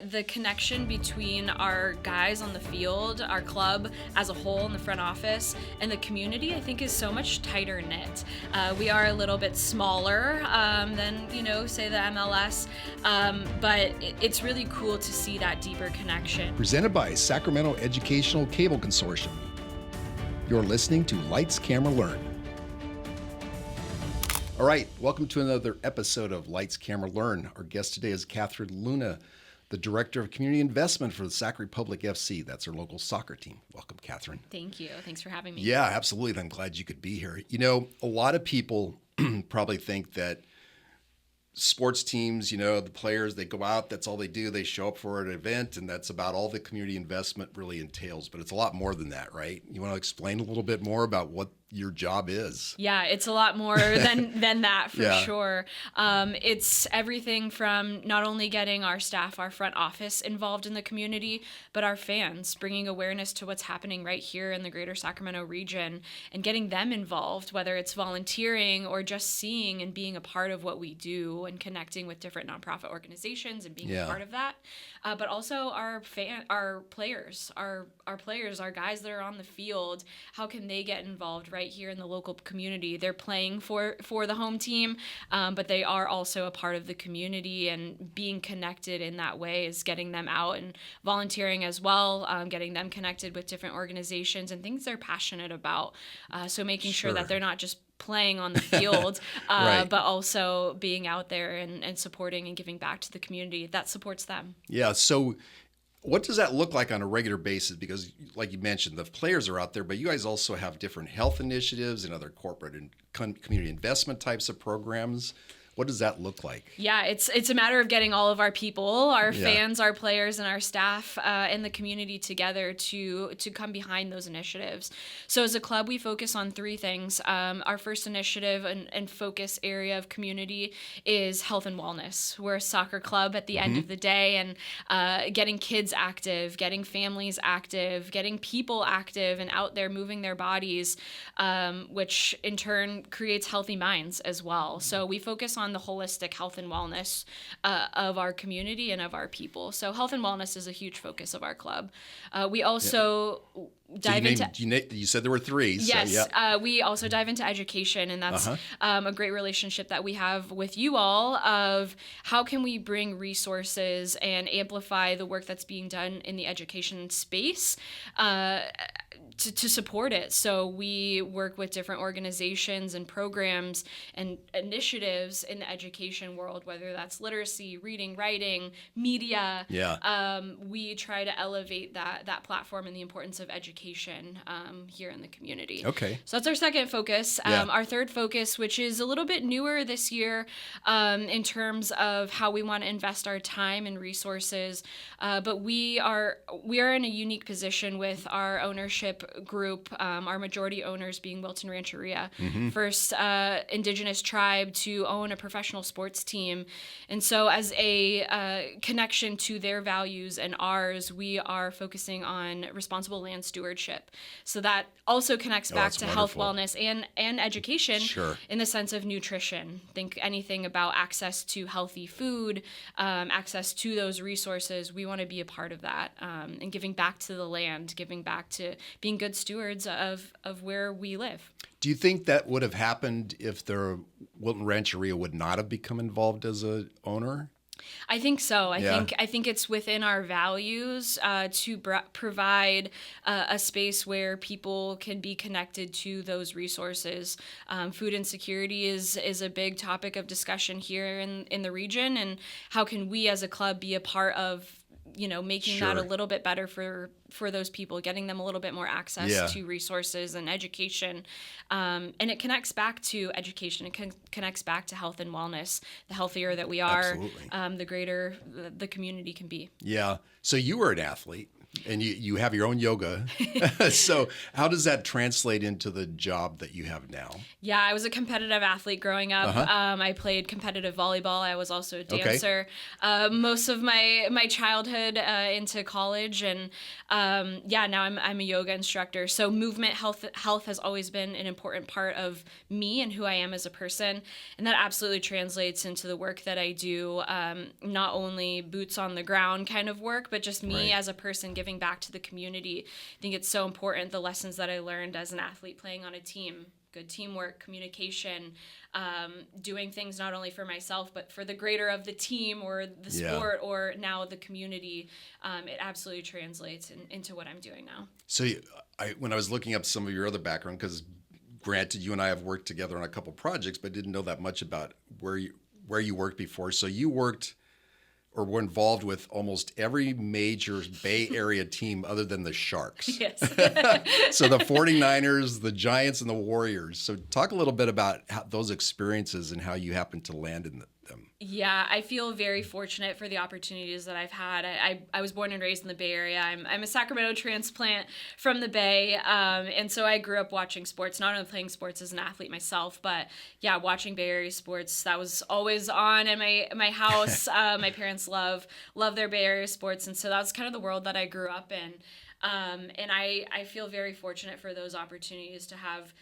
the connection between our guys on the field, our club as a whole in the front office, and the community, I think is so much tighter knit. We are a little bit smaller than, say the MLS, but it's really cool to see that deeper connection. Presented by Sacramento Educational Cable Consortium. You're listening to Lights, Camera, Learn. All right, welcome to another episode of Lights, Camera, Learn. Our guest today is Kathryn Luna, the Director of Community Investment for the Sacramento Republic FC. That's our local soccer team. Welcome, Kathryn. Thank you. Thanks for having me. Yeah, absolutely. I'm glad you could be here. A lot of people probably think that sports teams, the players, they go out, that's all they do. They show up for an event, and that's about all the community investment really entails. But it's a lot more than that, right? You want to explain a little bit more about what your job is? Yeah, it's a lot more than that for Yeah. sure. It's everything from not only getting our staff, our front office involved in the community, but our fans, bringing awareness to what's happening right here in the greater Sacramento region and getting them involved, whether it's volunteering or just seeing and being a part of what we do and connecting with different nonprofit organizations and being a part of that. But also our players, our guys that are on the field, how can they get involved right here in the local community? They're playing for the home team, but they are also a part of the community, and being connected in that way is getting them out and volunteering as well, getting them connected with different organizations and things they're passionate about. So making sure that they're not just playing on the field, Right. but also being out there and supporting and giving back to the community that supports them. Yeah, so what does that look like on a regular basis? Because like you mentioned, the players are out there, but you guys also have different health initiatives and other corporate and community investment types of programs. What does that look like? Yeah, it's a matter of getting all of our people, our fans, our players, and our staff in the community together to come behind those initiatives. So as a club, we focus on three things. Our first initiative and focus area of community is health and wellness. We're a soccer club at the end of the day, and getting kids active, getting families active, getting people active and out there moving their bodies, which in turn creates healthy minds as well. So we focus on the holistic health and wellness of our community and of our people. So health and wellness is a huge focus of our club. We also dive into... You said there were three. Yes, so, we also dive into education, and that's a great relationship that we have with you all of how can we bring resources and amplify the work that's being done in the education space to support it. So we work with different organizations and programs and initiatives in the education world, whether that's literacy, reading, writing, media. We try to elevate that platform and the importance of education here in the community. Okay. So that's our second focus. Our third focus, which is a little bit newer this year in terms of how we want to invest our time and resources, but we are in a unique position with our ownership group, our majority owners being Wilton Rancheria, first indigenous tribe to own a professional sports team. And so as a connection to their values and ours, we are focusing on responsible land stewardship. So that also connects back to health, wellness, and education in the sense of nutrition. Think anything about access to healthy food, access to those resources. We want to be a part of that, and giving back to the land, giving back to being good stewards of where we live. Do you think that would have happened if the Wilton Rancheria would not have become involved as a owner? I think so. I think it's within our values to provide a space where people can be connected to those resources. Food insecurity is a big topic of discussion here in the region, and how can we as a club be a part of making that a little bit better for those people, getting them a little bit more access to resources and education. And it connects back to education. It connects back to health and wellness. The healthier that we are, the greater the community can be. Yeah. So you were an athlete. And you have your own yoga. So how does that translate into the job that you have now? Yeah, I was a competitive athlete growing up. Uh-huh. I played competitive volleyball. I was also a dancer. Most of my childhood into college, and now I'm a yoga instructor. So movement health has always been an important part of me and who I am as a person, and that absolutely translates into the work that I do. Not only boots on the ground kind of work, but just me as a person giving back to the community. I think it's so important, the lessons that I learned as an athlete playing on a team. Good teamwork, communication, doing things not only for myself, but for the greater of the team or the sport or now the community. It absolutely translates into what I'm doing now. So when I was looking up some of your other background, because granted, you and I have worked together on a couple projects, but didn't know that much about where you worked before. So you worked or were involved with almost every major Bay Area team other than the Sharks. Yes. So the 49ers, the Giants, and the Warriors. So talk a little bit about those experiences and how you happened to land in them. Yeah, I feel very fortunate for the opportunities that I've had. I was born and raised in the Bay Area. I'm a Sacramento transplant from the Bay, and so I grew up watching sports, not only playing sports as an athlete myself, but yeah, watching Bay Area sports. That was always on in my house. My parents love their Bay Area sports, and so that was kind of the world that I grew up in. And I feel very fortunate for those opportunities to have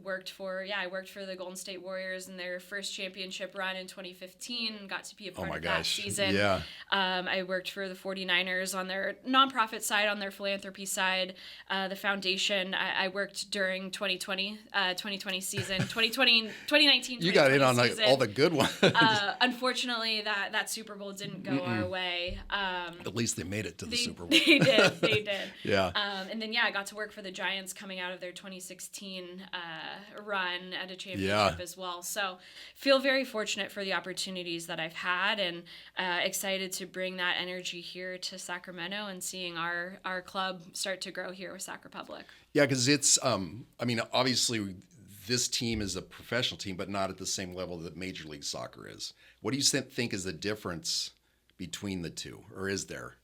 worked for the Golden State Warriors in their first championship run in 2015 and got to be a part of that season. Yeah. I worked for the 49ers on their nonprofit side, on their philanthropy side, the foundation. I worked during 2020 season, 2019. You got in on all the good ones. Unfortunately, that Super Bowl didn't go our way. At least they made it to the Super Bowl. They did. Yeah. And then I got to work for the Giants coming out of their 2016 run at a championship as well. So feel very fortunate for the opportunities that I've had, and excited to bring that energy here to Sacramento and seeing our club start to grow here with Sac Republic. Yeah, because it's, obviously this team is a professional team, but not at the same level that Major League Soccer is. What do you think is the difference between the two, or is there?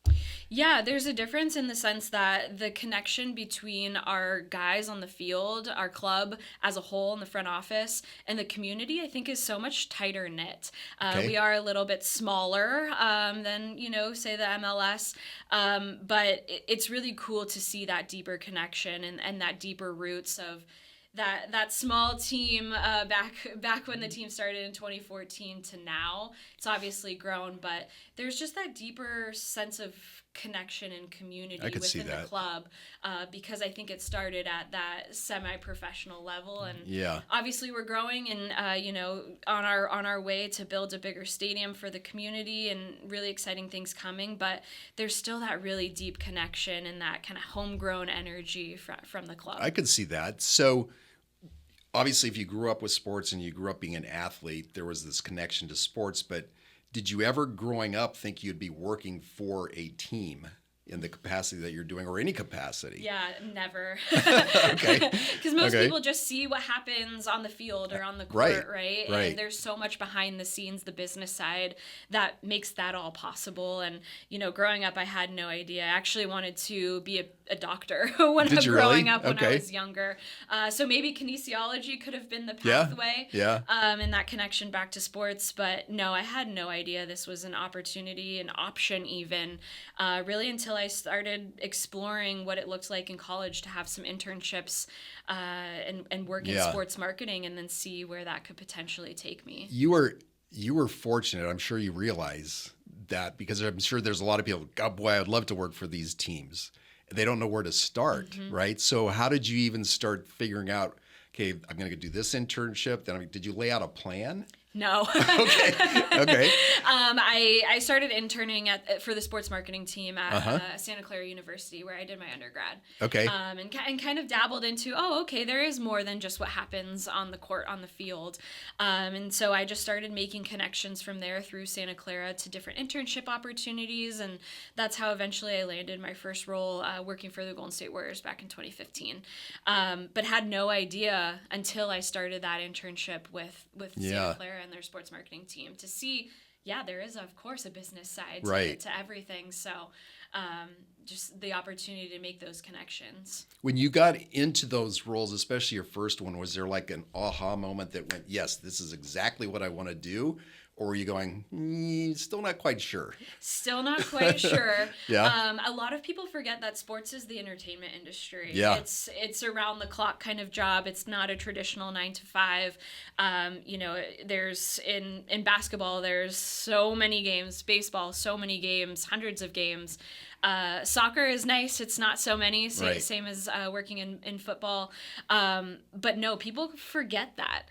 Yeah, there's a difference in the sense that the connection between our guys on the field, our club as a whole in the front office, and the community, I think, is so much tighter knit. We are a little bit smaller than, say the MLS, but it's really cool to see that deeper connection and that deeper roots of that small team back when the team started in 2014 to now. It's obviously grown, but there's just that deeper sense of connection and community within the club, because I think it started at that semi-professional level, and obviously we're growing and on our way to build a bigger stadium for the community and really exciting things coming, but there's still that really deep connection and that kind of homegrown energy from the club. I could see that. So obviously if you grew up with sports and you grew up being an athlete, there was this connection to sports, but did you ever growing up think you'd be working for a team in the capacity that you're doing, or any capacity? Yeah, never. Okay. Because most people just see what happens on the field or on the court, right? And there's so much behind the scenes, the business side, that makes that all possible. And, growing up, I had no idea. I actually wanted to be a doctor when I was growing up when I was younger. So maybe kinesiology could have been the pathway. And that connection back to sports. But no, I had no idea this was an opportunity, an option even, really until I started exploring what it looked like in college to have some internships and work in sports marketing, and then see where that could potentially take me. You were fortunate. I'm sure you realize that, because I'm sure there's a lot of people, God, boy, I'd love to work for these teams. They don't know where to start, right? So how did you even start figuring out, okay, I'm going to do this internship? Then did you lay out a plan? No. Okay. I started interning for the sports marketing team at Santa Clara University, where I did my undergrad. Okay. And kind of dabbled into, there is more than just what happens on the court, on the field. And so I just started making connections from there through Santa Clara to different internship opportunities, and that's how eventually I landed my first role working for the Golden State Warriors back in 2015. But had no idea until I started that internship with Santa Clara and their sports marketing team to see, Yeah, there is, of course, a business side Right. to everything. So just the opportunity to make those connections. When you got into those roles, especially your first one, was there like an aha moment that went, yes, this is exactly what I want to do? Or were you going, still not quite sure? Still not quite sure. Yeah. A lot of people forget that sports is the entertainment industry. Yeah. It's around the clock kind of job. It's not a traditional 9 to 5. There's in basketball, there's so many games. Baseball, so many games, hundreds of games. Soccer is nice. It's not so many, Right. same as working in football. But no, people forget that.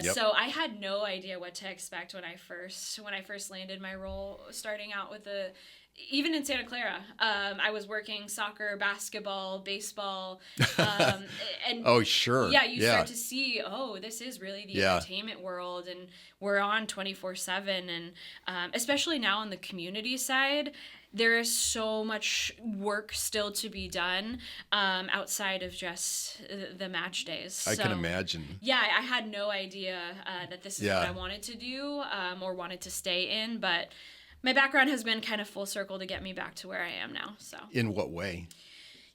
Yep. So I had no idea what to expect when I first landed my role, starting out with even in Santa Clara, I was working soccer, basketball, baseball, and Oh, sure. yeah, you start to see, this is really the Yeah. entertainment world, and we're on 24/7, and especially now on the community side, there is so much work still to be done outside of just the match days. I can imagine. Yeah, I had no idea that this is Yeah. what I wanted to do or wanted to stay in, but my background has been kind of full circle to get me back to where I am now. So In what way?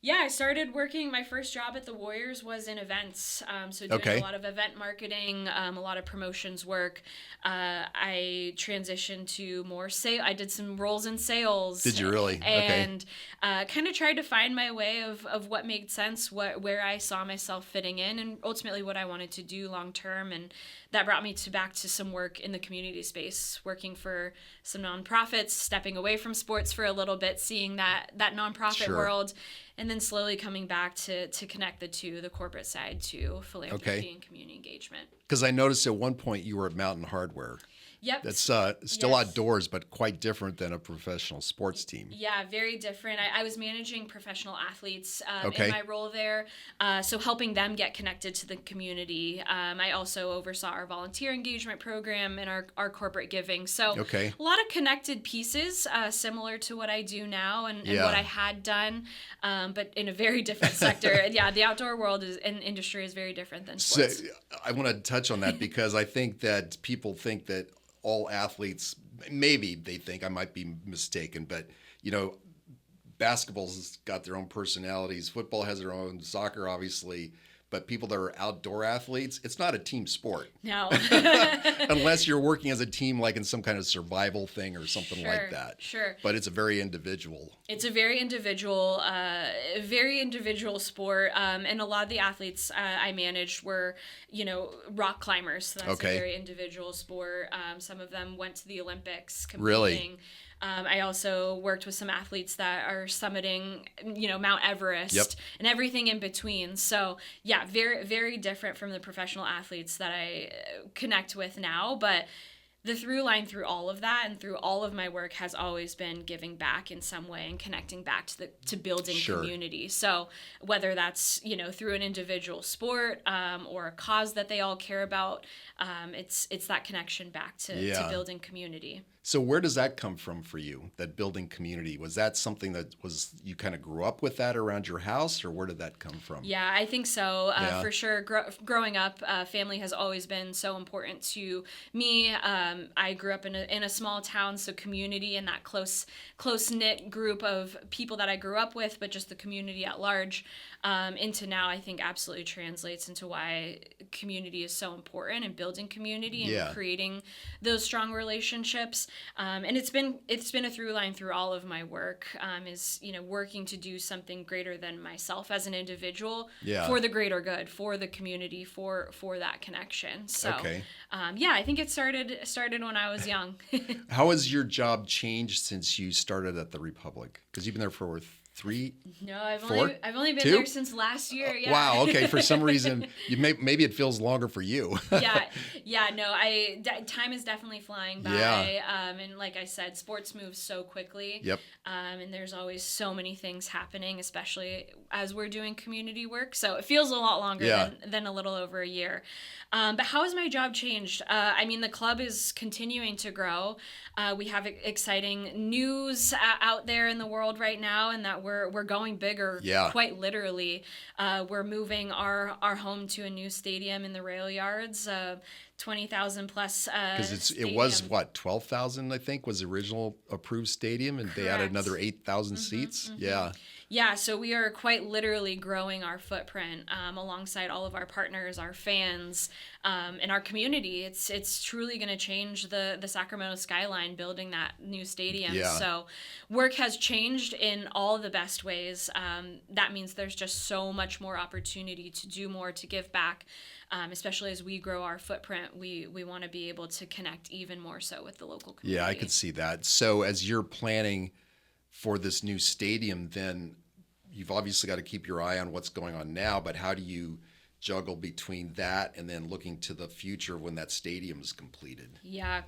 yeah, I started working. My first job at the Warriors was in events, so doing Okay. a lot of event marketing, a lot of promotions work. I transitioned to more sale. I did some roles in sales. Did you really? Okay. And kind of tried to find my way of what made sense, where I saw myself fitting in, and ultimately what I wanted to do long term. And that brought me back to some work in the community space, working for some nonprofits, stepping away from sports for a little bit, seeing that nonprofit Sure. world, and then slowly coming back to connect the corporate side to philanthropy Okay. and community engagement. Because I noticed at one point you were at Mountain Hardware. Yep. That's still Yes. outdoors, but quite different than a professional sports team. Yeah, very different. I was managing professional athletes Okay. in my role there, so helping them get connected to the community. I also oversaw our volunteer engagement program and our corporate giving. So Okay. a lot of connected pieces, similar to what I do now and Yeah. what I had done, but in a very different sector. And yeah, the outdoor world and industry is very different than So sports. I want to touch on that because I think that people think that all athletes, maybe they think, I might be mistaken, but basketball's got their own personalities. Football has their own, soccer, obviously. But people that are outdoor athletes, it's not a team sport. No. Unless you're working as a team, like in some kind of survival thing or something like that. Sure. But it's a very individual. It's a very individual sport. And a lot of the athletes I managed were, rock climbers. So that's Okay. a very individual sport. Some of them went to the Olympics competing. Really? I also worked with some athletes that are summiting, Mount Everest Yep. and everything in between. So yeah, very, very different from the professional athletes that I connect with now. But the through line through all of that and through all of my work has always been giving back in some way and connecting back to building Sure. community. So whether that's, through an individual sport or a cause that they all care about, it's that connection back to building community. So where does that come from for you, that building community? Was that something that you kind of grew up with that around your house, or where did that come from? Yeah, I think so. Yeah. For sure. Growing up, family has always been so important to me. I grew up in a small town, so community and that close-knit group of people that I grew up with, but just the community at large, into now, I think absolutely translates into why community is so important and building community and Yeah. creating those strong relationships. And it's been a through line through all of my work, is working to do something greater than myself as an individual Yeah. for the greater good, for the community, for that connection. So Okay. I think it started when I was young. How has your job changed since you started at the Republic? Because you've been there for 3. No, I've Four? only been 2? there since last year. Yeah. Wow. Okay. For some reason, maybe it feels longer for you. Yeah. No, time is definitely flying by. Yeah. And like I said, sports move so quickly. Yep. And there's always so many things happening, especially as we're doing community work. So it feels a lot longer than a little over a year. But how has my job changed? The club is continuing to grow. We have exciting news out there in the world right now, and that we're going bigger. Yeah. Quite literally. We're moving our home to a new stadium in the rail yards. 20,000 plus Because it was what, 12,000 I think was the original approved stadium, and they added another 8,000 seats. Yeah. Yeah, so we are quite literally growing our footprint alongside all of our partners, our fans, and our community. It's truly going to change the Sacramento skyline building that new stadium. Yeah. So work has changed in all the best ways. That means there's just so much more opportunity to do more, to give back. Especially as we grow our footprint, we want to be able to connect even more so with the local community. Yeah, I could see that. So as you're planning for this new stadium, then you've obviously got to keep your eye on what's going on now, but how do you juggle between that and then looking to the future when that stadium is completed? Yeah.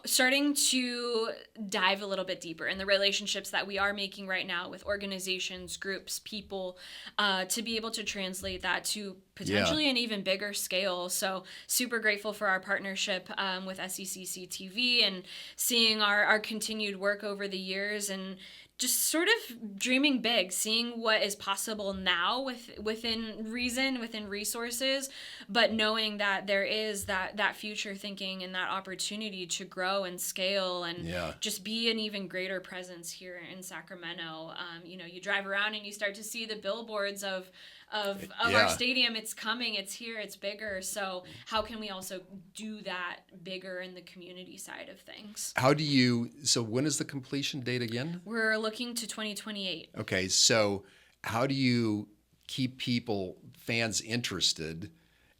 Starting to dive a little bit deeper in the relationships that we are making right now with organizations, groups, people, to be able to translate that to potentially an even bigger scale. So super grateful for our partnership with secctv and seeing our continued work over the years, and just sort of dreaming big, seeing what is possible now within reason, within resources, but knowing that there is that future thinking and that opportunity to grow and scale and just be an even greater presence here in Sacramento. You drive around and you start to see the billboards of our stadium. It's coming, it's here, it's bigger. So how can we also do that bigger in the community side of things? So when is the completion date again? We're looking to 2028. Okay, so how do you keep fans interested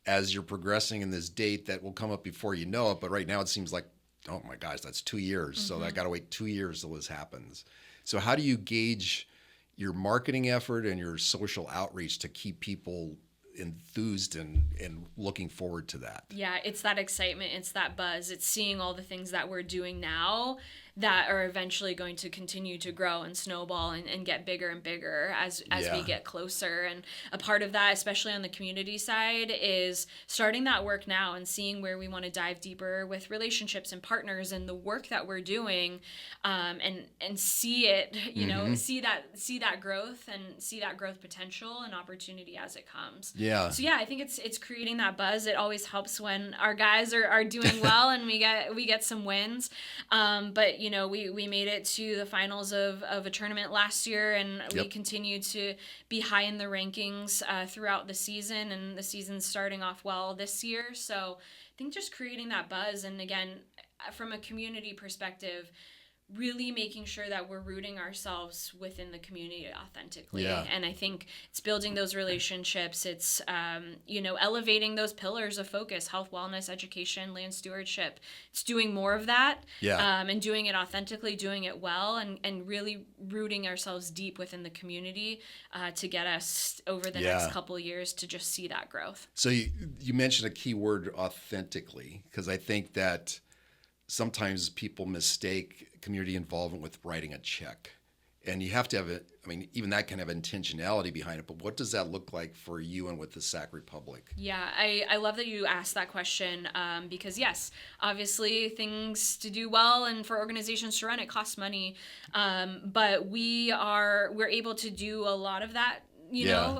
as you're progressing in this date that will come up before you know it? But right now it seems like, oh my gosh, that's 2 years. So I got to wait 2 years till this happens. So how do you gauge your marketing effort and your social outreach to keep people enthused and looking forward to that? Yeah, it's that excitement, it's that buzz, it's seeing all the things that we're doing now that are eventually going to continue to grow and snowball and get bigger and bigger as we get closer. And a part of that, especially on the community side, is starting that work now and seeing where we want to dive deeper with relationships and partners and the work that we're doing, and see it, see that growth and see that growth potential and opportunity as it comes. Yeah. So yeah, I think it's creating that buzz. It always helps when our guys are doing well and we get some wins. But we made it to the finals of a tournament last year, and we continue to be high in the rankings throughout the season, and the season's starting off well this year. So I think just creating that buzz, and again, from a community perspective, really making sure that we're rooting ourselves within the community authentically. Yeah. And I think it's building those relationships. It's, elevating those pillars of focus: health, wellness, education, land stewardship. It's doing more of that, and doing it authentically, doing it well, and really rooting ourselves deep within the community to get us over the next couple of years to just see that growth. So you mentioned a key word, authentically, because I think that sometimes people mistake community involvement with writing a check. And you have to have even that can have intentionality behind it, but what does that look like for you and with the Sac Republic? Yeah, I love that you asked that question, because yes, obviously things to do well and for organizations to run, it costs money. But we're able to do a lot of that,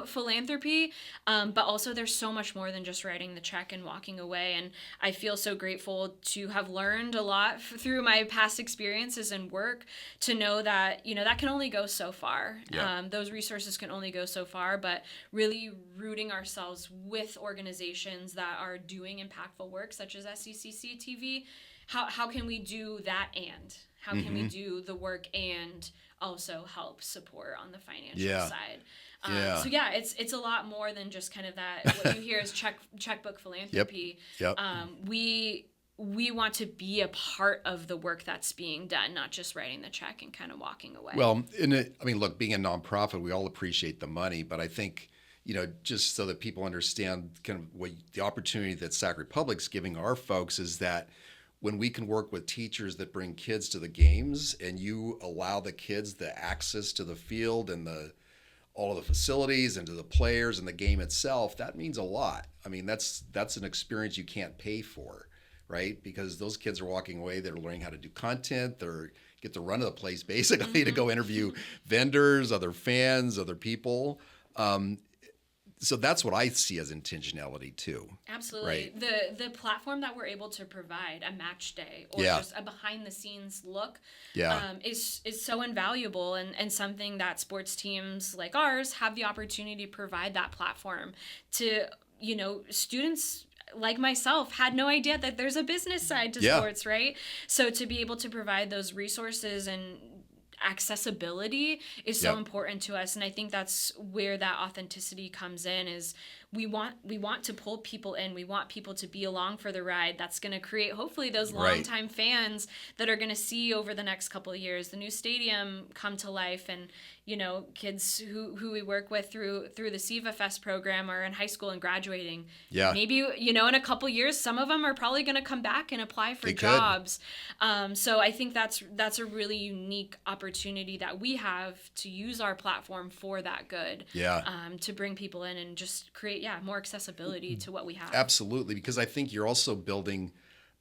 philanthropy. But also there's so much more than just writing the check and walking away. And I feel so grateful to have learned a lot through my past experiences and work to know that, that can only go so far. Yeah. Those resources can only go so far, but really rooting ourselves with organizations that are doing impactful work, such as secctv. How can we do that, and how can we do the work and also help support on the financial side? So yeah, it's a lot more than just kind of that. What you hear is checkbook philanthropy. Yep. We want to be a part of the work that's being done, not just writing the check and kind of walking away. Well, look, being a nonprofit, we all appreciate the money, but I think, just so that people understand kind of what the opportunity that Sac Republic's giving our folks is that when we can work with teachers that bring kids to the games, and you allow the kids the access to the field and all of the facilities and to the players and the game itself, that means a lot. I mean, that's an experience you can't pay for, right? Because those kids are walking away, they're learning how to do content, they're get the run of the place basically to go interview vendors, other fans, other people. So that's what I see as intentionality too. Absolutely. Right? The platform that we're able to provide, a match day or Yeah. just a behind the scenes look, Yeah. is so invaluable, and something that sports teams like ours have the opportunity to provide that platform to, students like myself had no idea that there's a business side to Yeah. sports, right? So to be able to provide those resources and accessibility is so Yep. important to us, and I think that's where that authenticity comes in. Is we want to pull people in, we want people to be along for the ride. That's going to create hopefully those Right. longtime fans that are going to see over the next couple of years the new stadium come to life, and kids who we work with through the Siva Fest program are in high school and graduating. Yeah. Maybe in a couple of years some of them are probably going to come back and apply for They could. jobs. So I think that's a really unique opportunity that we have to use our platform for that good. Yeah. To bring people in and just create more accessibility to what we have. Absolutely, because I think you're also building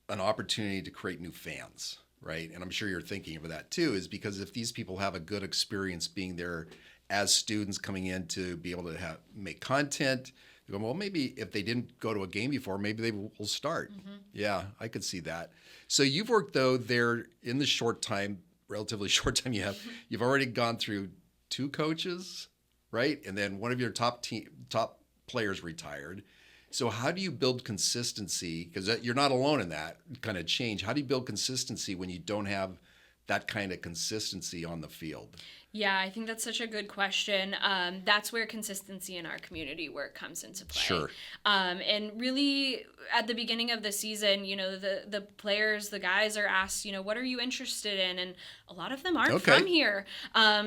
an opportunity to create new fans, right? And I'm sure you're thinking of that too, is because if these people have a good experience being there as students coming in to be able to make content, they go, well, maybe if they didn't go to a game before, maybe they will start. Mm-hmm. Yeah, I could see that. So you've worked though there in the relatively short time you've already gone through 2 coaches, right? And then one of your top players retired. So how do you build consistency? Because you're not alone in that kind of change. How do you build consistency when you don't have that kind of consistency on the field? Yeah, I think that's such a good question. That's where consistency in our community work comes into play. Sure. And really, at the beginning of the season, the players, the guys are asked, what are you interested in? And a lot of them aren't from here.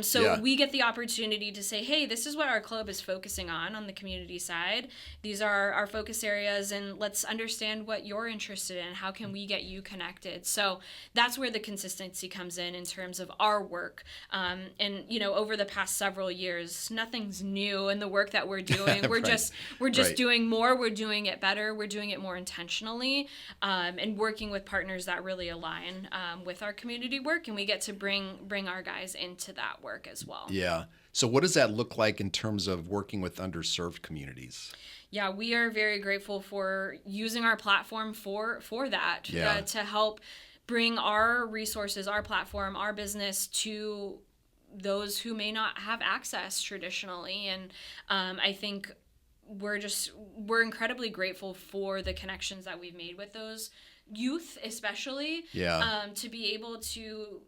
So we get the opportunity to say, hey, this is what our club is focusing on the community side. These are our focus areas, and let's understand what you're interested in. How can we get you connected? So that's where the consistency comes in terms of our work. And over the past several years, nothing's new in the work that we're doing. We're just Right. doing more. We're doing it better. We're doing it more intentionally, and working with partners that really align with our community work. And we get to bring our guys into that work as well. Yeah. So what does that look like in terms of working with underserved communities? Yeah, we are very grateful for using our platform for that, to help bring our resources, our platform, our business to those who may not have access traditionally. And I think we're incredibly grateful for the connections that we've made with those youth, especially, to be able to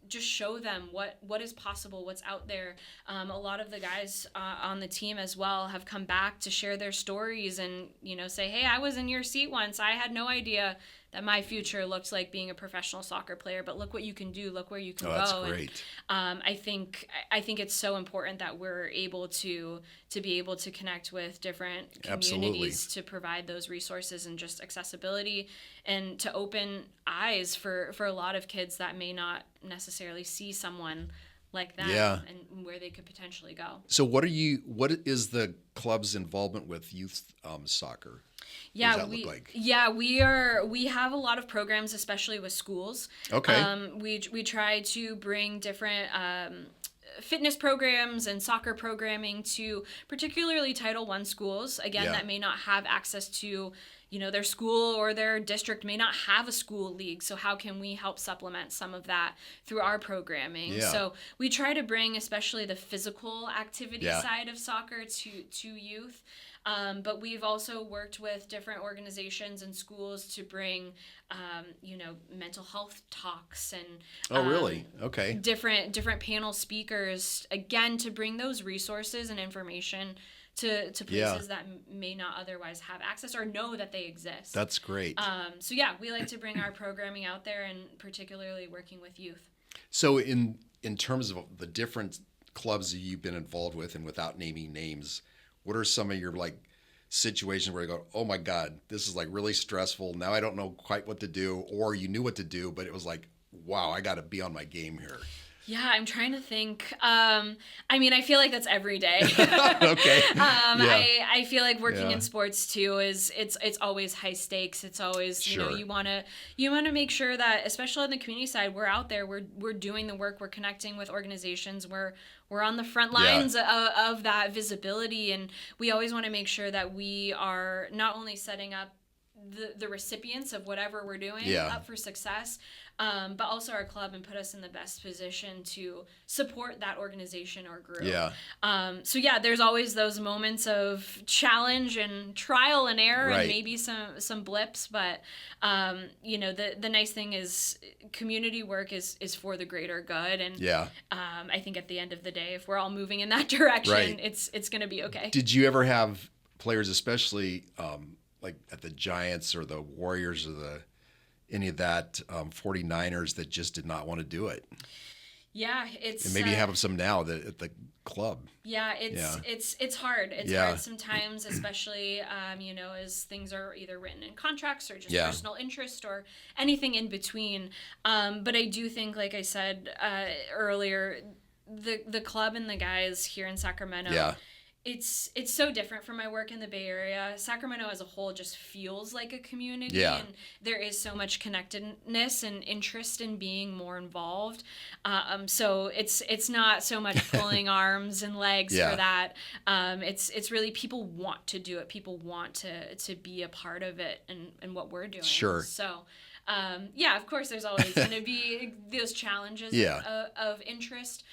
just show them what is possible, what's out there. A lot of the guys on the team as well have come back to share their stories and say, hey, I was in your seat once. I had no idea that my future looked like being a professional soccer player, but look what you can do, look where you can go. That's great. And I think it's so important that we're able to be able to connect with different communities to provide those resources and just accessibility, and to open eyes for a lot of kids that may not necessarily see someone like them and where they could potentially go. So what is the club's involvement with youth soccer? Yeah, what does that look like? We have a lot of programs, especially with schools. Okay. We try to bring different fitness programs and soccer programming to particularly Title I schools, again, that may not have access to, their school or their district may not have a school league. So how can we help supplement some of that through our programming? Yeah. So we try to bring especially the physical activity side of soccer to youth. But we've also worked with different organizations and schools to bring, mental health talks and really? Okay. different panel speakers, again, to bring those resources and information to places that may not otherwise have access or know that they exist. That's great. So we like to bring our programming out there, and particularly working with youth. So in terms of the different clubs that you've been involved with, and without naming names, what are some of your situations where you go, oh my God, this is really stressful. Now I don't know quite what to do, or you knew what to do, but it was wow, I got to be on my game here. Yeah, I'm trying to think. I mean, I feel like that's every day. Okay. I feel like working Yeah. in sports too is it's always high stakes. It's always, you know, Sure. you wanna make sure that, especially on the community side, we're out there, we're doing the work, we're connecting with organizations, we're on the front lines of that visibility, and we always want to make sure that we are not only setting up the recipients of whatever we're doing up for success, but also our club, and put us in the best position to support that organization or group. Yeah. So yeah, there's always those moments of challenge and trial and error, Right. and maybe some blips, but you know, the nice thing is community work is for the greater good, and I think at the end of the day, if we're all moving in that direction, Right. it's going to be okay. Did you ever have players, especially like at the Giants or the Warriors or any of that 49ers that just did not want to do it? Yeah, it's And maybe you have some now at the club. Yeah, it's hard. It's hard sometimes, especially you know, as things are either written in contracts or just personal interest or anything in between. But I do think, like I said earlier, the club and the guys here in Sacramento. It's so different from my work in the Bay Area. Sacramento as a whole just feels like a community, and there is so much connectedness and interest in being more involved. So it's not so much pulling arms and legs for that. It's really, people want to do it. People want to be a part of it and what we're doing. Sure. So. Of course, there's always going to be those challenges of interest.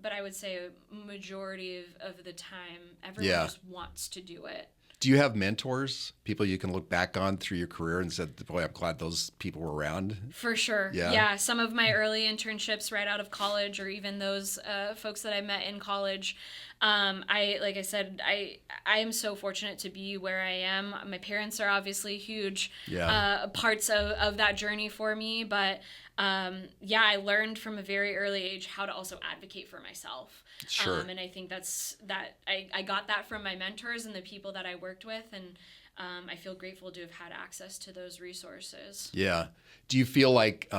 But I would say a majority of the time, everyone just wants to do it. Do you have mentors, people you can look back on through your career and said, boy, I'm glad those people were around? For sure. Yeah. Some of my early internships right out of college, or even those folks that I met in college, like I said, I am so fortunate to be where I am. My parents are obviously huge parts of that journey for me, but I learned from a very early age how to also advocate for myself. Sure. And I think I got that from my mentors and the people that I worked with, and I feel grateful to have had access to those resources. Yeah. Do you feel like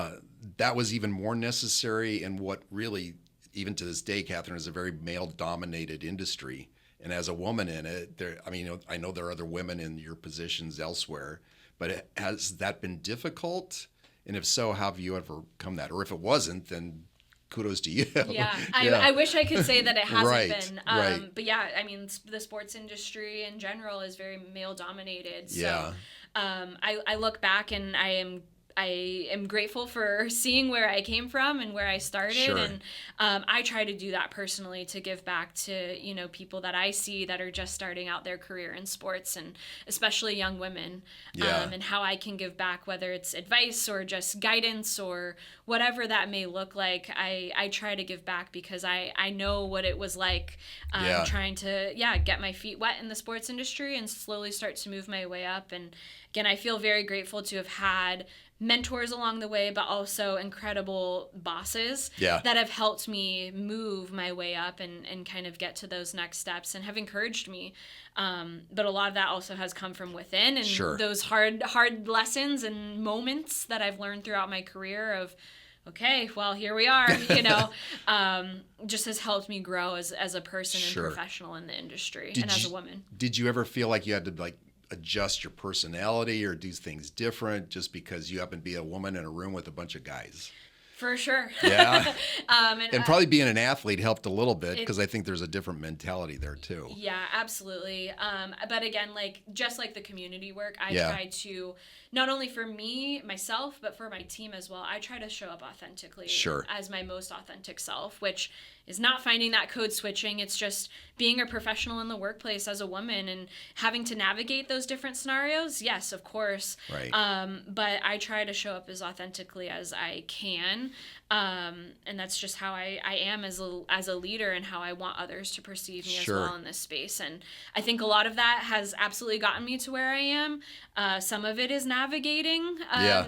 that was even more necessary in what really, even to this day, Kathryn, is a very male-dominated industry? And as a woman in it, I know there are other women in your positions elsewhere, but has that been difficult? And if so, how have you overcome that? Or if it wasn't, then kudos to you. I wish I could say that it hasn't been. Right. But yeah, I mean, the sports industry in general is very male dominated. So I look back and I am grateful for seeing where I came from and where I started. Sure. And I try to do that personally, to give back to, you know, people that I see that are just starting out their career in sports, and especially young women, and how I can give back, whether it's advice or just guidance or whatever that may look like. I try to give back because I know what it was like trying to get my feet wet in the sports industry and slowly start to move my way up. And again, I feel very grateful to have had mentors along the way, but also incredible bosses that have helped me move my way up and kind of get to those next steps and have encouraged me. But a lot of that also has come from within, and those hard lessons and moments that I've learned throughout my career of, okay, well, here we are, you know, just has helped me grow as a person and professional in the industry as a woman. Did you ever feel like you had to adjust your personality or do things different just because you happen to be a woman in a room with a bunch of guys? For sure. Yeah. And probably being an athlete helped a little bit, because I think there's a different mentality there too. Yeah, absolutely. But again, just like the community work, I try to, not only for me, myself, but for my team as well, I try to show up authentically as my most authentic self, which is not finding that code switching. It's just being a professional in the workplace as a woman and having to navigate those different scenarios. Yes, of course. Right. But I try to show up as authentically as I can. And that's just how I am as a leader, and how I want others to perceive me as well in this space. And I think a lot of that has absolutely gotten me to where I am. Some of it is navigating,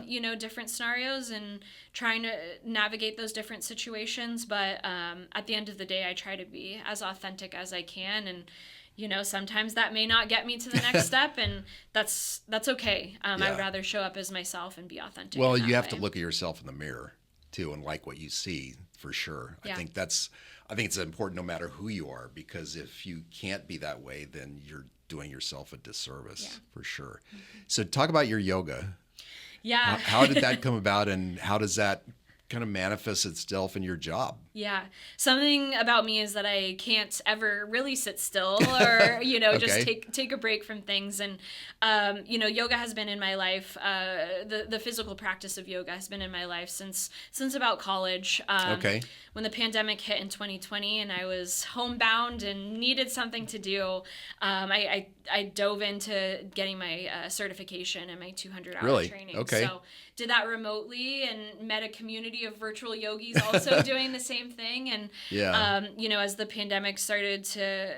you know, different scenarios and trying to navigate those different situations. But at the end of the day, I try to be as authentic as I can. And you know, sometimes that may not get me to the next step, and that's okay. I'd rather show up as myself and be authentic. Well, you have to look at yourself in the mirror. too and like what you see for sure. Yeah. I think it's important no matter who you are, because if you can't be that way, then you're doing yourself a disservice for sure. So talk about your yoga. Yeah. How did that come about, and how does that kind of manifest itself in your job? Yeah. Something about me is that I can't ever really sit still or, just take a break from things. And, yoga has been in my life. The physical practice of yoga has been in my life since about college. When the pandemic hit in 2020 and I was homebound and needed something to do, I dove into getting my certification and my 200-hour training. Okay. So did that remotely and met a community of virtual yogis also doing the same thing. And, as the pandemic started to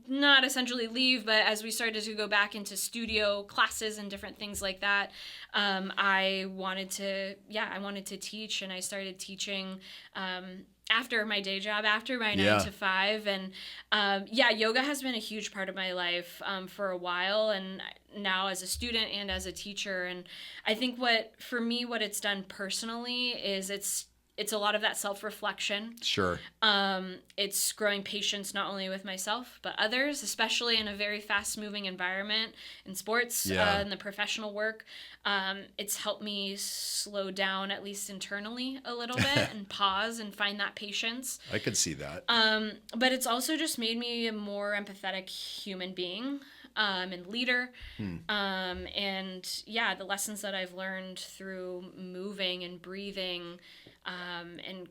not essentially leave, but as we started to go back into studio classes and different things like that, I wanted to teach, and I started teaching after my day job, after my 9 to 5. And yoga has been a huge part of my life for a while, and now as a student and as a teacher. And I think what it's done personally is it's a lot of that self-reflection. Sure. It's growing patience not only with myself, but others, especially in a very fast-moving environment in sports and the professional work. It's helped me slow down, at least internally, a little bit and pause and find that patience. I could see that. But it's also just made me a more empathetic human being. And leader. The lessons that I've learned through moving and breathing, and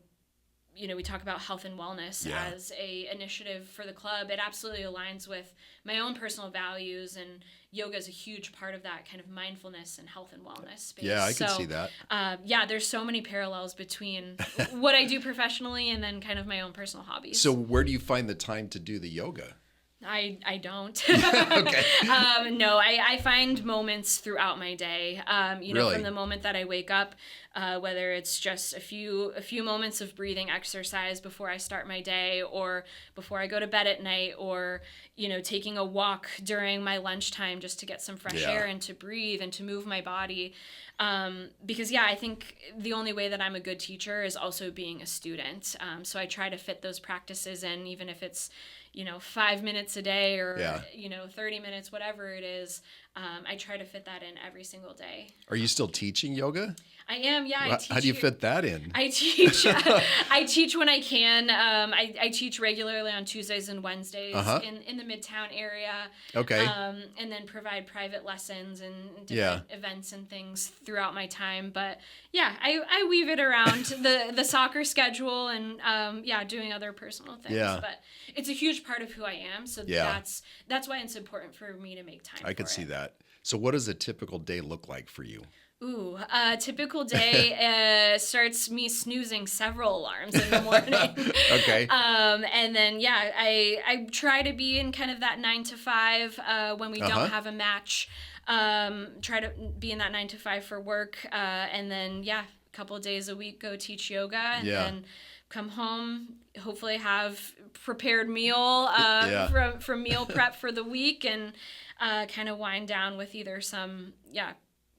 we talk about health and wellness as a initiative for the club. It absolutely aligns with my own personal values, and yoga is a huge part of that kind of mindfulness and health and wellness space. Yeah, I could see that. There's so many parallels between what I do professionally and then kind of my own personal hobbies. So where do you find the time to do the yoga? I don't. Okay. No, I find moments throughout my day. Really? From the moment that I wake up, whether it's just a few moments of breathing exercise before I start my day, or before I go to bed at night, or taking a walk during my lunchtime just to get some fresh air and to breathe and to move my body. Because I think the only way that I'm a good teacher is also being a student. So I try to fit those practices in, even if it's 5 minutes a day or 30 minutes, whatever it is. I try to fit that in every single day. Are you still teaching yoga? I am, yeah. I teach. How do you fit that in? I teach. I teach when I can. I teach regularly on Tuesdays and Wednesdays in the Midtown area. Okay. And then provide private lessons and different events and things throughout my time. But I weave it around the soccer schedule and doing other personal things. Yeah. But it's a huge part of who I am. So that's why it's important for me to make time. I could see that. So what does a typical day look like for you? Ooh, a typical day starts me snoozing several alarms in the morning. Okay. And then, I try to be in kind of that 9 to 5 when we don't have a match. Try to be in that 9 to 5 for work. And then, a couple of days a week, go teach yoga. And then come home, hopefully have prepared meal from meal prep for the week, and kind of wind down with either some,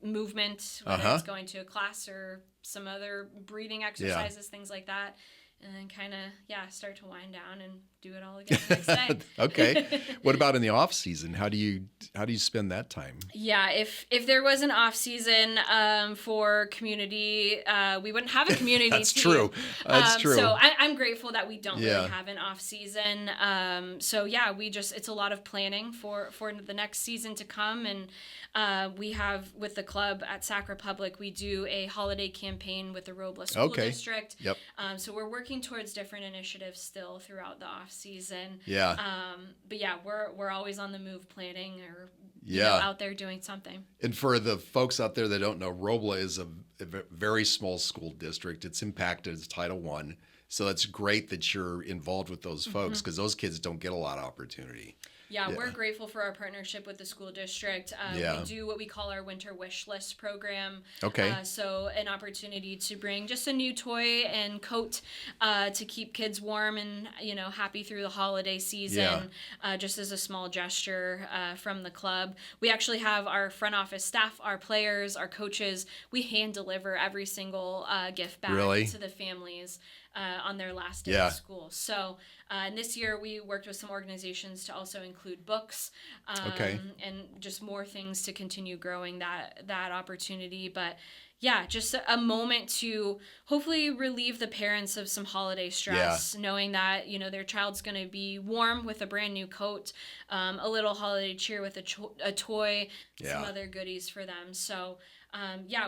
movement, whether it's going to a class or some other breathing exercises, things like that. And then kind of, start to wind down and do it all again the next day. Okay. What about in the off season? How do you spend that time? Yeah, if there was an off season for community, we wouldn't have a community That's team. true. That's true. So I'm grateful that we don't really have an off season. It's a lot of planning for the next season to come. And we have, with the club at Sac Republic, we do a holiday campaign with the Robles School District. Yep. So we're working towards different initiatives still throughout the off season. Yeah. We're always on the move, planning or out there doing something. And for the folks out there that don't know, Robles is a very small school district. It's impacted as Title I. So it's great that you're involved with those folks because those kids don't get a lot of opportunity. Yeah, we're grateful for our partnership with the school district. We do what we call our winter wish list program. Okay. So an opportunity to bring just a new toy and coat to keep kids warm and, happy through the holiday season, just as a small gesture from the club. We actually have our front office staff, our players, our coaches. We hand deliver every single gift bag to the families on their last day of school. So and this year we worked with some organizations to also include books and just more things to continue growing that opportunity. But yeah, just a moment to hopefully relieve the parents of some holiday stress, knowing that, their child's going to be warm with a brand new coat, a little holiday cheer with a toy, some other goodies for them. So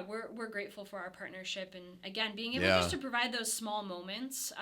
we're grateful for our partnership, and again, being able just to provide those small moments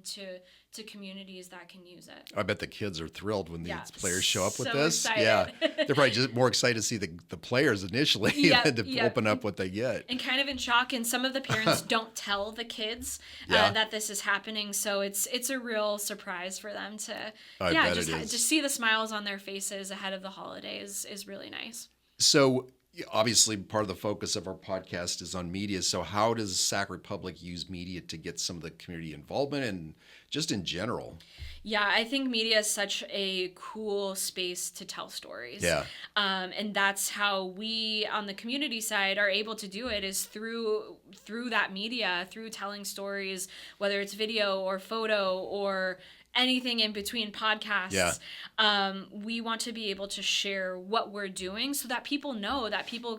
to communities that can use it. I bet the kids are thrilled when these players show up with so this. Excited. Yeah, they're probably just more excited to see the players initially than to open up what they get. And kind of in shock, and some of the parents don't tell the kids that this is happening, so it's a real surprise for them to just see the smiles on their faces ahead of the holidays is really nice. So obviously part of the focus of our podcast is on media. So how does Sac Republic use media to get some of the community involvement and just in general? Yeah, I think media is such a cool space to tell stories. Yeah. And that's how we on the community side are able to do it is through that media, through telling stories, whether it's video or photo or anything in between podcasts. We want to be able to share what we're doing so that people know, that people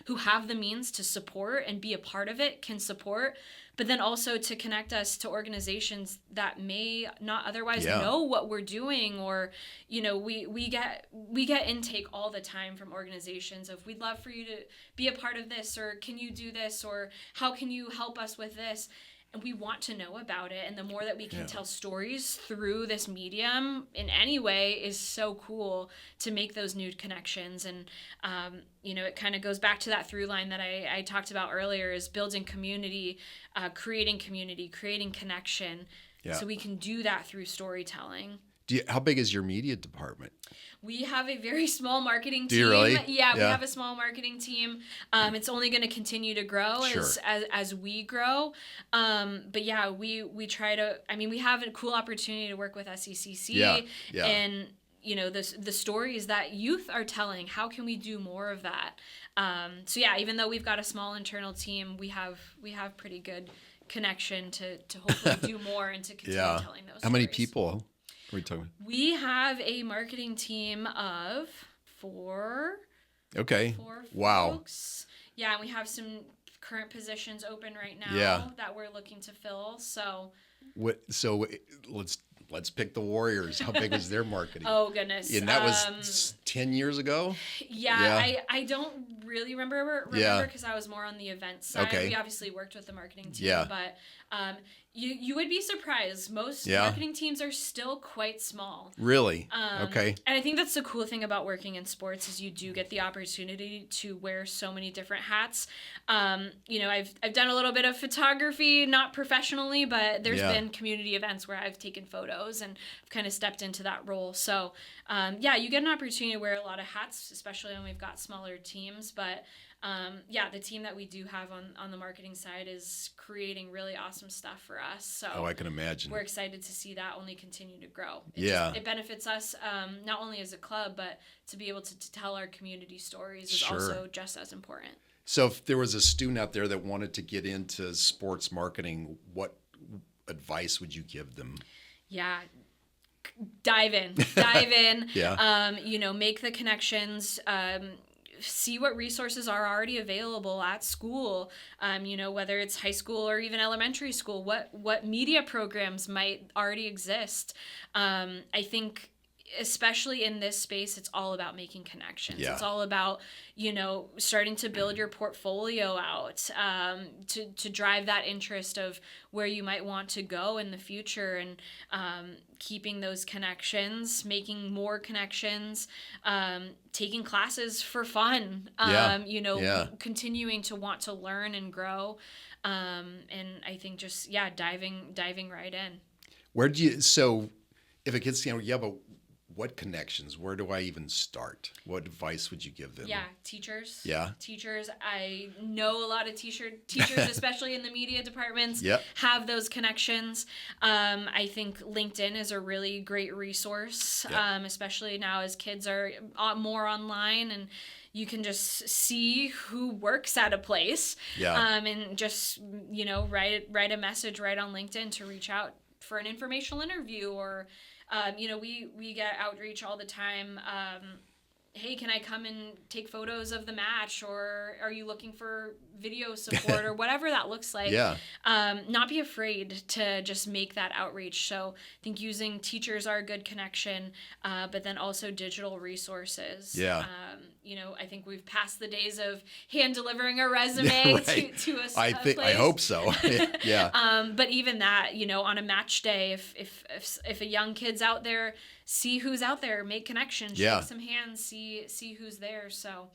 who have the means to support and be a part of it can support, but then also to connect us to organizations that may not otherwise know what we're doing. Or, we get intake all the time from organizations of, we'd love for you to be a part of this, or can you do this, or how can you help us with this? And we want to know about it. And the more that we can tell stories through this medium in any way is so cool to make those new connections. And, it kind of goes back to that through line that I talked about earlier, is building community, creating connection. Yeah. So we can do that through storytelling. How big is your media department? We have a very small marketing team. Do you really? Yeah, we have a small marketing team. It's only going to continue to grow as we grow. But yeah, we try to. I mean, we have a cool opportunity to work with SECC and the stories that youth are telling. How can we do more of that? So yeah, even though we've got a small internal team, we have pretty good connection to hopefully do more and to continue telling those. How many people? We have a marketing team of 4. Okay. 4 wow. folks. Yeah, and we have some current positions open right now that we're looking to fill. So let's pick the Warriors. How big was their marketing? Oh goodness. And that was 10 years ago? Yeah. I don't really remember because I was more on the event side. Okay. We obviously worked with the marketing team, but you would be surprised. Most marketing teams are still quite small. Really? Okay. And I think that's the cool thing about working in sports is you do get the opportunity to wear so many different hats. I've done a little bit of photography, not professionally, but there's been community events where I've taken photos and I've kind of stepped into that role. So, you get an opportunity to wear a lot of hats, especially when we've got smaller teams. But the team that we do have on the marketing side is creating really awesome stuff for us. So I can imagine. We're excited to see that only continue to grow. It benefits us not only as a club, but to be able to tell our community stories is also just as important. So if there was a student out there that wanted to get into sports marketing, what advice would you give them? Yeah. Dive in. Make the connections, see what resources are already available at school, whether it's high school or even elementary school, what media programs might already exist. I think especially in this space, it's all about making connections. Yeah. It's all about, starting to build your portfolio out, to drive that interest of where you might want to go in the future, and keeping those connections, making more connections, taking classes for fun, continuing to want to learn and grow. And I think just, diving right in. So if a kid's saying, but what connections? Where do I even start? What advice would you give them? Yeah, teachers. Yeah. Teachers. I know a lot of teachers, especially in the media departments, have those connections. I think LinkedIn is a really great resource, especially now as kids are more online, and you can just see who works at a place, and just, write a message right on LinkedIn to reach out for an informational interview, or we get outreach all the time. Hey, can I come and take photos of the match? Or are you looking for video support, or whatever that looks like? Not be afraid to just make that outreach. So I think using teachers are a good connection, but then also digital resources. I think we've passed the days of hand delivering a resume to a place. I hope so. But even that, on a match day, if a young kid's out there, see who's out there, make connections, shake some hands, see who's there. So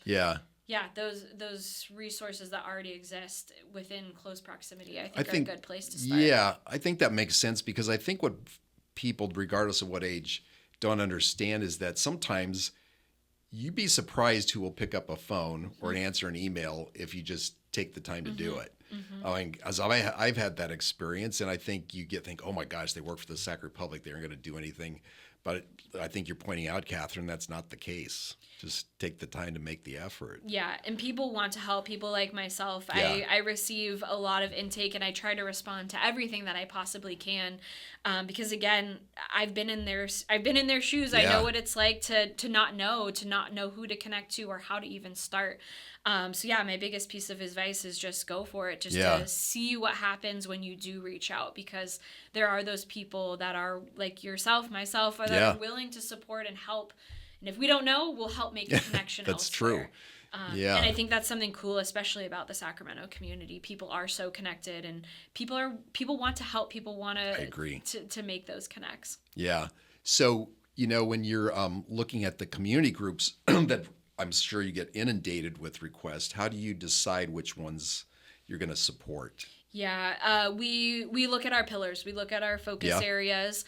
those resources that already exist within close proximity, I think are a good place to start. Yeah, I think that makes sense, because I think what people, regardless of what age, don't understand is that sometimes you'd be surprised who will pick up a phone or answer an email if you just take the time to do it. As I've had that experience, and I think you think, oh my gosh, they work for the Sac Republic, they aren't going to do anything. But I think you're pointing out, Kathryn, that's not the case. Just take the time to make the effort. Yeah, and people want to help. People like myself, I receive a lot of intake, and I try to respond to everything that I possibly can, because again, I've been in their shoes. I know what it's like to not know who to connect to or how to even start. My biggest piece of advice is just go for it. Just to see what happens when you do reach out, because there are those people that are like yourself, myself, that are willing to support and help. And if we don't know, we'll help make a connection. That's elsewhere. True. And I think that's something cool, especially about the Sacramento community. People are so connected, and people want to help. People want to make those connects. Yeah. So, when you're looking at the community groups that I'm sure you get inundated with requests, how do you decide which ones you're going to support? Yeah, we look at our pillars. We look at our focus areas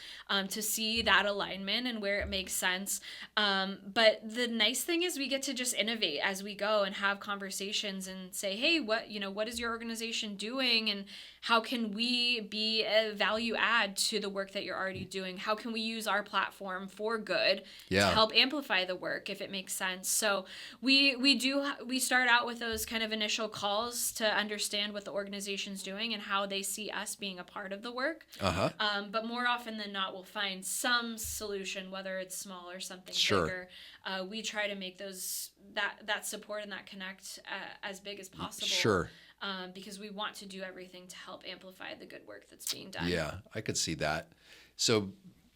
to see that alignment and where it makes sense. But the nice thing is we get to just innovate as we go and have conversations and say, hey, what is your organization doing, and how can we be a value add to the work that you're already doing? How can we use our platform for good to help amplify the work if it makes sense? So we start out with those kind of initial calls to understand what the organization's doing and how they see us being a part of the work. But more often than not, we'll find some solution, whether it's small or something bigger. We try to make that support and that connect as big as possible. Because we want to do everything to help amplify the good work that's being done. Yeah, I could see that. So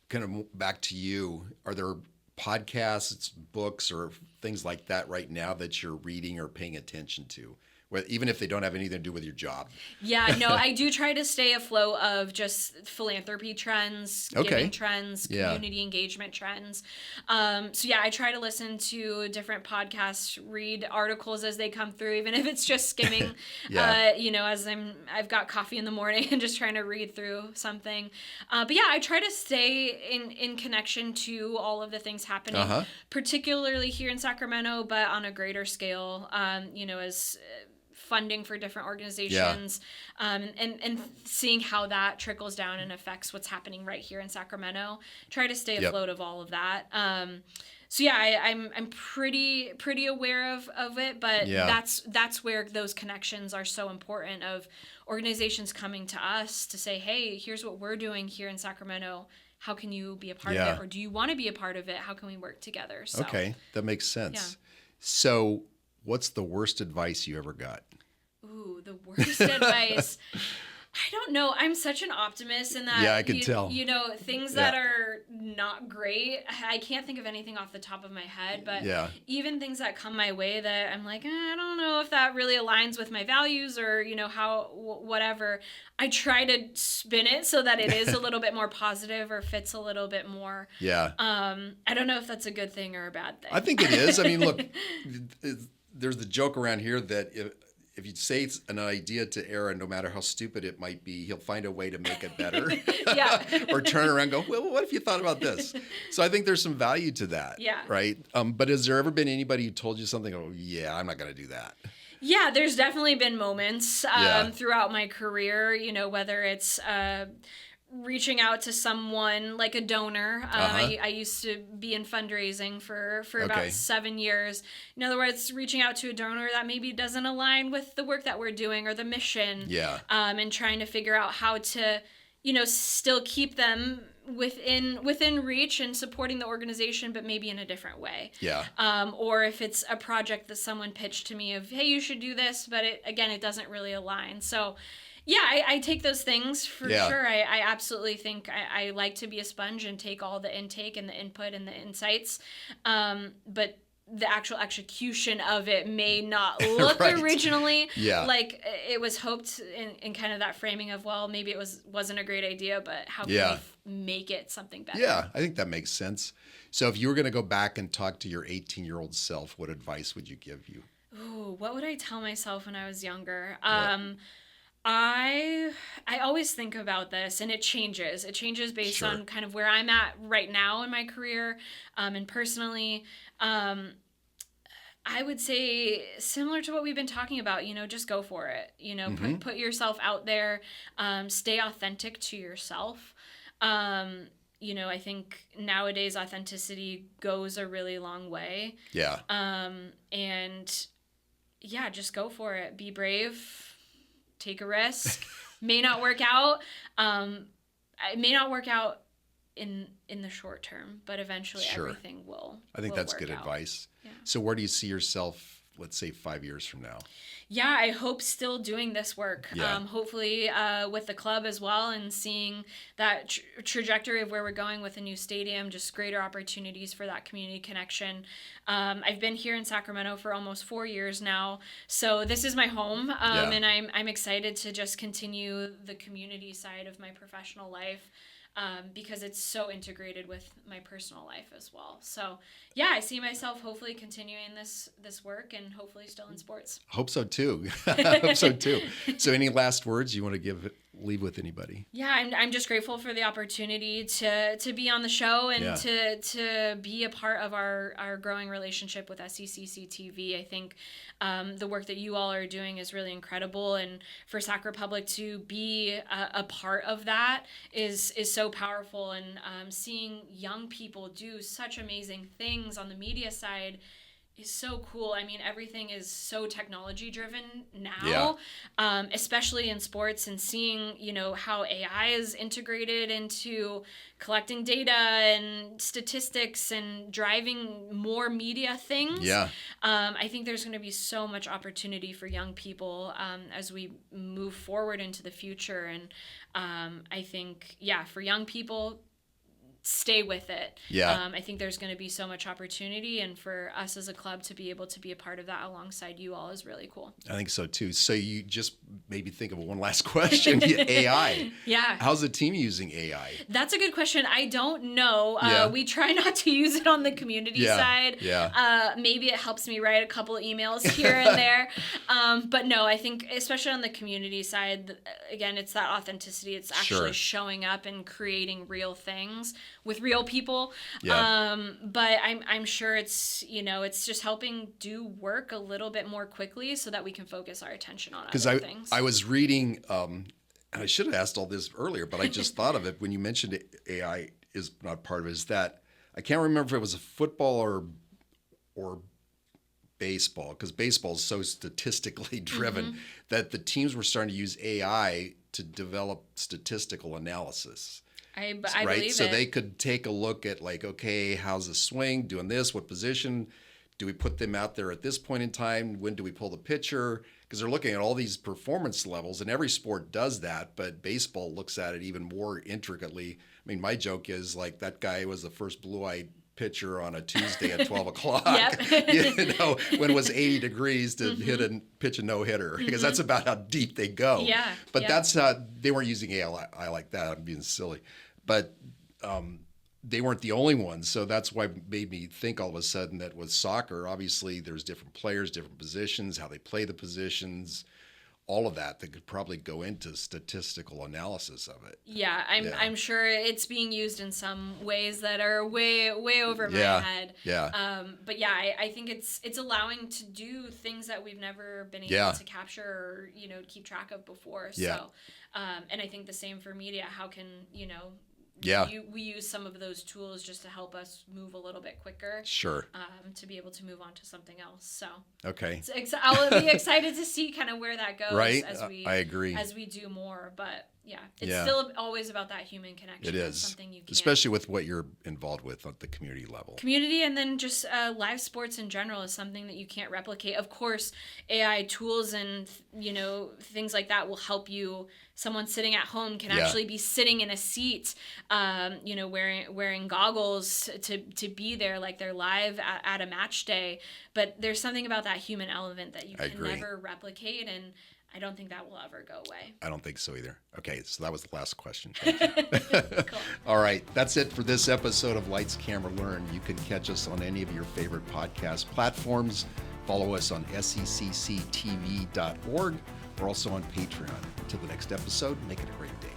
kind of back to you, are there podcasts, books, or things like that right now that you're reading or paying attention to? Even if they don't have anything to do with your job. Yeah, no, I do try to stay afloat of just philanthropy trends, giving trends, community engagement trends. I try to listen to different podcasts, read articles as they come through, even if it's just skimming, as I've got coffee in the morning and just trying to read through something. I try to stay in connection to all of the things happening, particularly here in Sacramento, but on a greater scale, as funding for different organizations, and seeing how that trickles down and affects what's happening right here in Sacramento. Try to stay afloat of all of that. I'm pretty aware of it, but that's where those connections are so important, of organizations coming to us to say, hey, here's what we're doing here in Sacramento. How can you be a part of it? Or do you want to be a part of it? How can we work together? So, okay, that makes sense. So what's the worst advice you ever got? Ooh, the worst advice. I don't know. I'm such an optimist in that, Yeah, I can tell. you know, things that are not great, I can't think of anything off the top of my head, but even things that come my way that I'm like, I don't know if that really aligns with my values or, you know, how, whatever. I try to spin it so that it is a little bit more positive or fits a little bit more. Yeah. I don't know if that's a good thing or a bad thing. I think it is. I mean, look, there's the joke around here that if you say it's an idea to Aaron, no matter how stupid it might be, he'll find a way to make it better. Or turn around and go, well, what if you thought about this? So I think there's some value to that. Yeah. Right. But has there ever been anybody who told you something? Oh, yeah, I'm not going to do that. Yeah, there's definitely been moments throughout my career, you know, whether it's reaching out to someone like a donor. I used to be in fundraising for about 7 years. In other words, reaching out to a donor that maybe doesn't align with the work that we're doing or the mission. Yeah. And trying to figure out how to, you know, still keep them within reach and supporting the organization, but maybe in a different way. Yeah. Or if it's a project that someone pitched to me of, hey, you should do this, but it doesn't really align. So yeah, I take those things for sure. I absolutely think I like to be a sponge and take all the intake and the input and the insights. But the actual execution of it may not look originally like it was hoped in kind of that framing of, well, maybe it wasn't a great idea, but how can we make it something better? Yeah, I think that makes sense. So if you were going to go back and talk to your 18-year-old self, what advice would you give you? Ooh, what would I tell myself when I was younger? I always think about this, and it changes. It changes based on kind of where I'm at right now in my career, and personally. I would say similar to what we've been talking about, you know, just go for it. You know, put yourself out there, stay authentic to yourself. You know, I think nowadays authenticity goes a really long way. Yeah. And yeah, just go for it. Be brave. Take a risk. May not work out. It may not work out in the short term, but eventually everything will. I think that's good advice. Yeah. So where do you see yourself, let's say 5 years from now? Yeah, I hope still doing this work. Yeah. Hopefully with the club as well, and seeing that trajectory of where we're going with a new stadium, just greater opportunities for that community connection. I've been here in Sacramento for almost 4 years now, so this is my home, and I'm excited to just continue the community side of my professional life. Because it's so integrated with my personal life as well. So yeah, I see myself hopefully continuing this work and hopefully still in sports. Hope so too. Hope so too. So any last words you want to leave with anybody? Yeah, I'm just grateful for the opportunity to be on the show and to be a part of our growing relationship with secctv. I think the work that you all are doing is really incredible, and for Sac Republic to be a part of that is so powerful. And seeing young people do such amazing things on the media side is so cool. I mean, everything is so technology driven now, especially in sports, and seeing, you know, how AI is integrated into collecting data and statistics and driving more media things. Yeah. I think there's going to be so much opportunity for young people as we move forward into the future. And I think, for young people, stay with it. Yeah. I think there's going to be so much opportunity, and for us as a club to be able to be a part of that alongside you all is really cool. I think so too. So you just made me think of one last question. AI. Yeah. How's the team using AI? That's a good question. I don't know. We try not to use it on the community side. Yeah. Maybe it helps me write a couple of emails here and there. But no, I think especially on the community side, again, it's that authenticity. It's actually showing up and creating real things with real people. Yeah. But I'm sure it's, you know, it's just helping do work a little bit more quickly so that we can focus our attention on other things. I was reading, and I should have asked all this earlier, but I just thought of it when you mentioned AI is not part of it, is that I can't remember if it was a football or baseball, because baseball is so statistically driven that the teams were starting to use AI to develop statistical analysis. I believe so they could take a look at, like, okay, how's the swing, doing this, what position, do we put them out there at this point in time, when do we pull the pitcher, because they're looking at all these performance levels, and every sport does that, but baseball looks at it even more intricately. I mean, my joke is like that guy was the first blue-eyed pitcher on a Tuesday at 12 o'clock, when it was 80 degrees to pitch a no-hitter, because that's about how deep they go. Yeah. But that's they weren't using AI like that. I'm being silly. But they weren't the only ones. So that's why it made me think all of a sudden that with soccer, obviously there's different players, different positions, how they play the positions, all of that could probably go into statistical analysis of it. Yeah, I'm sure it's being used in some ways that are way over my head. Yeah. But yeah, I think it's allowing to do things that we've never been able to capture or keep track of before. So, and I think the same for media. How can we use some of those tools just to help us move a little bit quicker. Sure. To be able to move on to something else. So okay. I'll be excited to see kind of where that goes. Right. I agree. As we do more, but it's still always about that human connection. It is. Something you can't, especially with what you're involved with at the community level. Community, and then just live sports in general is something that you can't replicate. Of course, AI tools and things like that will help you. Someone sitting at home can actually be sitting in a seat, wearing goggles to be there like they're live at a match day. But there's something about that human element that you can never replicate, and I don't think that will ever go away. I don't think so either. Okay, so that was the last question. Thank you. Cool. All right, that's it for this episode of Lights, Camera, Learn. You can catch us on any of your favorite podcast platforms. Follow us on secctv.org. We're also on Patreon. Until the next episode, make it a great day.